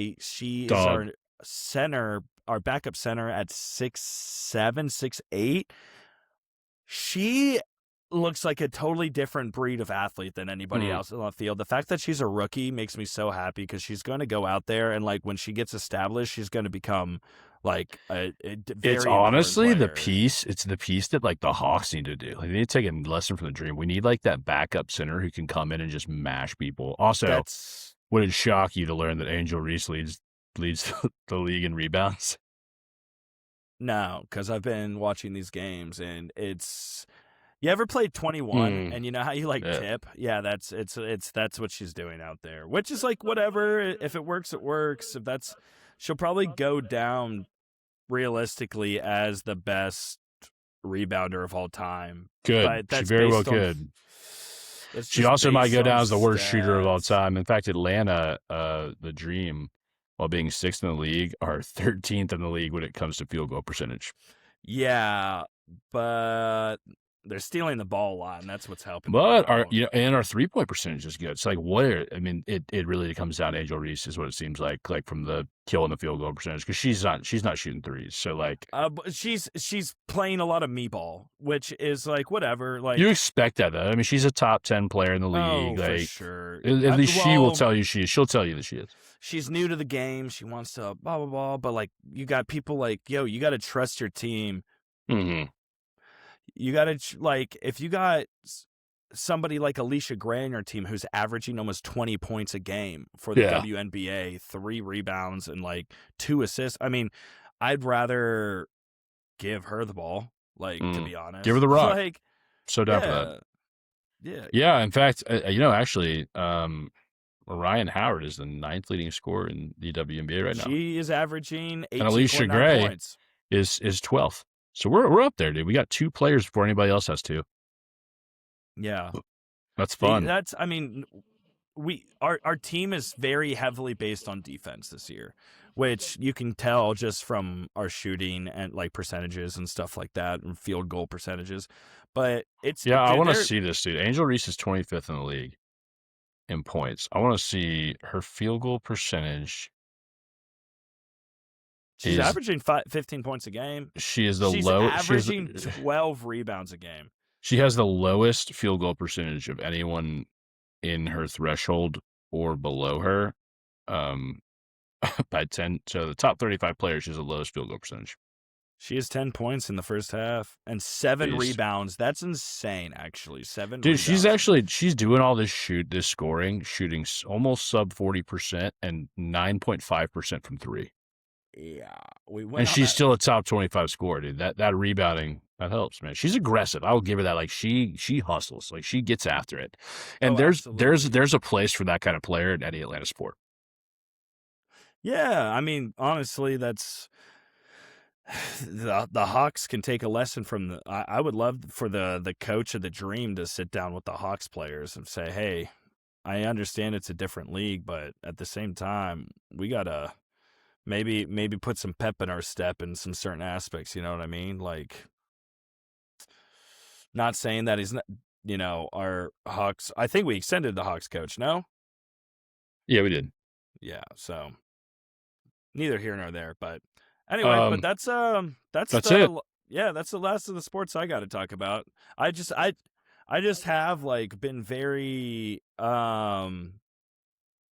our center, our backup center at 6'7", 6'8". She looks like a totally different breed of athlete than anybody else on the field. The fact that she's a rookie makes me so happy because she's going to go out there and like when she gets established, she's going to become like a very it's honestly player. It's the piece that like the Hawks need to do. Like, they need to take a lesson from the Dream. We need like that backup center who can come in and just mash people. Also, would it shock you to learn that Angel Reese leads the league in rebounds? No, because I've been watching these games and it's. You ever played 21 and you know how you like tip? Yeah, that's what she's doing out there. Which is like whatever. If it works, it works. She'll probably go down realistically as the best rebounder of all time. Good. But that's she very well could. She also might go down as the worst shooter of all time. In fact, Atlanta, the Dream, while being 6th in the league, are 13th in the league when it comes to field goal percentage. Yeah, but they're stealing the ball a lot, and that's what's helping. But our 3-point percentage is good. It's like it really comes down to Angel Reese is what it seems like from the kill and the field goal percentage, because she's not shooting threes. So like, she's playing a lot of me ball, which is like whatever. Like you expect that though. I mean, she's a top 10 player in the league. Oh, like, for sure. At least she will tell you she is. She'll tell you that she is. She's new to the game. She wants to blah blah blah. But like, you got people like, yo, you got to trust your team. You got to, like, if you got somebody like Alicia Gray on your team who's averaging almost 20 points a game for the WNBA, 3 rebounds and, like, 2 assists, I mean, I'd rather give her the ball, like, to be honest. Give her the rock. Like, so down for that. Yeah. Yeah, in fact, actually, Ryan Howard is the 9th leading scorer in the WNBA right now. She is averaging 18.9 and Alicia Gray, points. is 12th. So we're up there, dude. We got 2 players before anybody else has 2. Yeah. That's fun. I mean, our team is very heavily based on defense this year, which you can tell just from our shooting and like percentages and stuff like that, and field goal percentages. But I want to see this, dude. Angel Reese is 25th in the league in points. I want to see her field goal percentage. She's averaging 15 points a game. She's averaging 12 rebounds a game. She has the lowest field goal percentage of anyone in her threshold or below her by 10. So the top 35 players, she has the lowest field goal percentage. She has 10 points in the first half and 7 rebounds. That's insane, actually. 7 Dude, rebounds. she's doing all this shooting almost sub 40% and 9.5% from 3. Yeah. And she's still a top 25 scorer, dude. That rebounding, that helps, man. She's aggressive. I'll give her that. Like she hustles. Like she gets after it. And there's a place for that kind of player in any Atlanta sport. Yeah, I mean, honestly, that's the Hawks can take a lesson from I would love for the coach of the Dream to sit down with the Hawks players and say, "Hey, I understand it's a different league, but at the same time, we gotta maybe put some pep in our step in some certain aspects." You know what I mean? Like, not saying that he's not, our Hawks. I think we extended the Hawks coach. No. Yeah, we did. Yeah, so neither here nor there, but anyway, but that's it. Yeah, that's the last of the sports I got to talk about. I just have like been very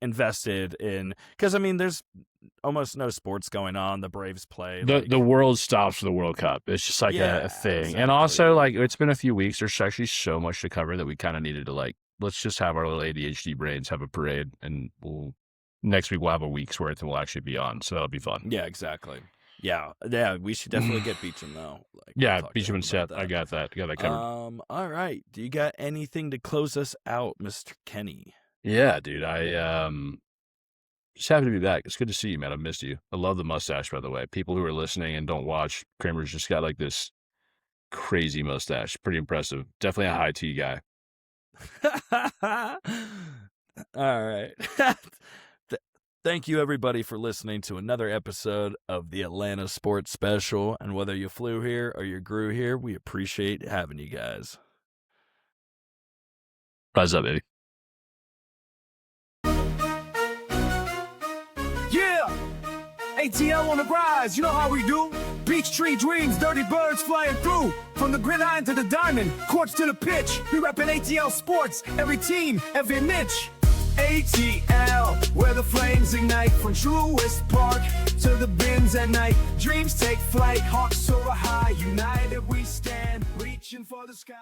invested in, because I mean there's almost no sports going on. The Braves play. The world stops for the World Cup. It's just like a thing. Exactly. And also, like, it's been a few weeks. There's actually so much to cover that we kind of needed to, like, let's just have our little ADHD brains have a parade, and next week we'll have a week's worth and we'll actually be on. So that'll be fun. Yeah, exactly. Yeah, we should definitely get Beecham though. Like, yeah, Beecham and Seth. I got that. Got that covered. All right. Do you got anything to close us out, Mr. Kenny? Yeah, dude. I just happy to be back. It's good to see you, man. I've missed you. I love the mustache, by the way. People who are listening and don't watch, Kraemer's just got like this crazy mustache. Pretty impressive. Definitely a high tea guy. All right. Thank you, everybody, for listening to another episode of the Atlanta Sports Special. And whether you flew here or you grew here, we appreciate having you guys. Rise up, baby. Yeah! ATL on the rise, you know how we do. Beach tree dreams, dirty birds flying through. From the gridiron to the diamond, courts to the pitch. We reppin' ATL sports, every team, every niche. ATL, where the flames ignite. From Truist Park to the bins at night. Dreams take flight, Hawks soar high. United we stand, reaching for the sky.